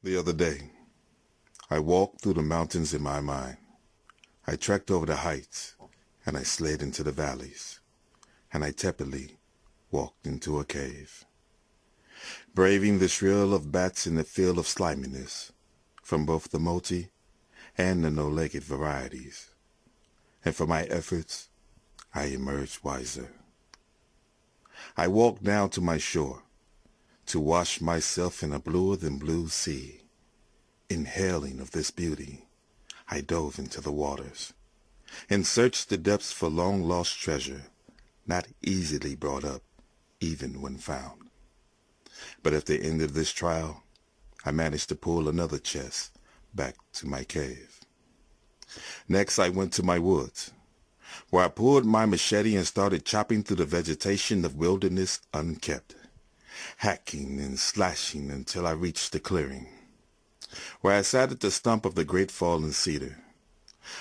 The other day, I walked through the mountains in my mind. I trekked over the heights, and I slid into the valleys, and I tepidly walked into a cave. Braving the shrill of bats in the field of sliminess, from both the multi and the no-legged varieties. And for my efforts, I emerged wiser. I walked down to my shore, to wash myself in a bluer than blue sea. Inhaling of this beauty, I dove into the waters, and searched the depths for long-lost treasure, not easily brought up, even when found. But at the end of this trial, I managed to pull another chest back to my cave. Next, I went to my woods, where I pulled my machete and started chopping through the vegetation of wilderness unkept, hacking and slashing until I reached the clearing, where I sat at the stump of the great fallen cedar.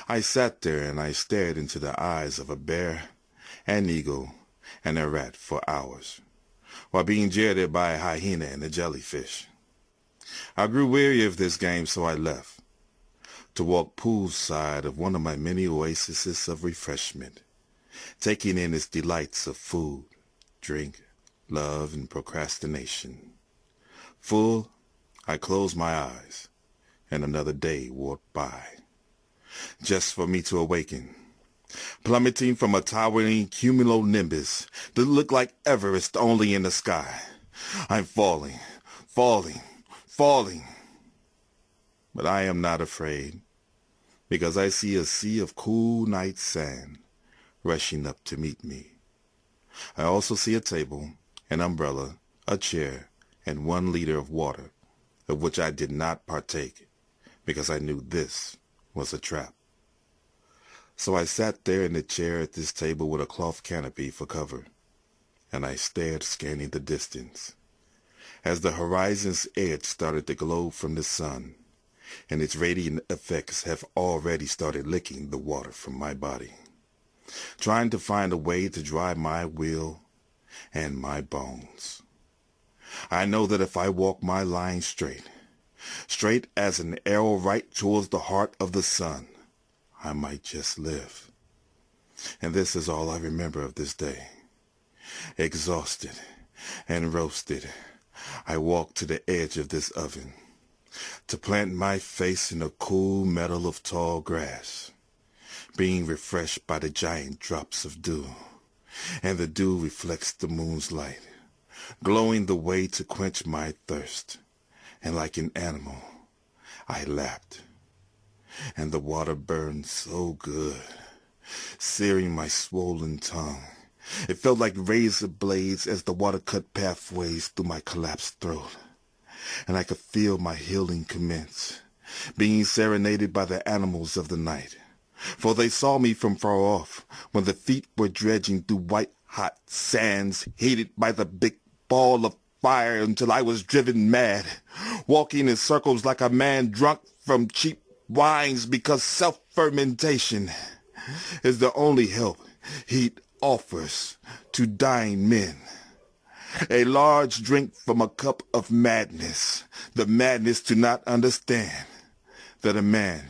I sat there and I stared into the eyes of a bear, an eagle, and a rat for hours, while being jeered at by a hyena and a jellyfish. I grew weary of this game, so I left, to walk poolside of one of my many oases of refreshment, taking in its delights of food, drink, love, and procrastination. Full, I closed my eyes, and another day wore by, just for me to awaken, plummeting from a towering cumulonimbus that looked like Everest only in the sky. I'm falling, falling, falling. But I am not afraid, because I see a sea of cool night sand rushing up to meet me. I also see a table, an umbrella, a chair, and 1 liter of water, of which I did not partake, because I knew this was a trap. So I sat there in the chair at this table with a cloth canopy for cover, and I stared, scanning the distance, as the horizon's edge started to glow from the sun, and its radiant effects have already started licking the water from my body, trying to find a way to dry my will and my bones. I know that if I walk my line straight as an arrow right towards the heart of the sun, I might just live. And this is all I remember of this day. Exhausted and roasted, I walked to the edge of this oven, to plant my face in the cool metal of tall grass, being refreshed by the giant drops of dew, and the dew reflects the moon's light, glowing the way to quench my thirst. And like an animal, I lapped, and the water burned so good, searing my swollen tongue. It felt like razor blades as the water cut pathways through my collapsed throat, and I could feel my healing commence, being serenaded by the animals of the night. For they saw me from far off, when the feet were dredging through white-hot sands, heated by the big ball of fire until I was driven mad, walking in circles like a man drunk from cheap wines, because self-fermentation is the only help heat offers to dying men. A large drink from a cup of madness, the madness to not understand that a man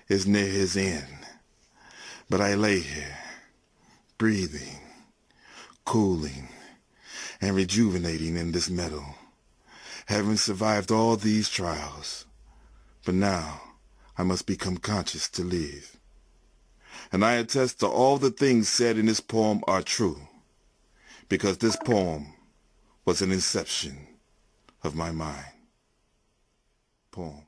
is near his end. But I lay here, breathing, cooling, and rejuvenating in this metal, having survived all these trials. But now I must become conscious to live. And I attest to all the things said in this poem are true, because this poem was an inception of my mind. Poem.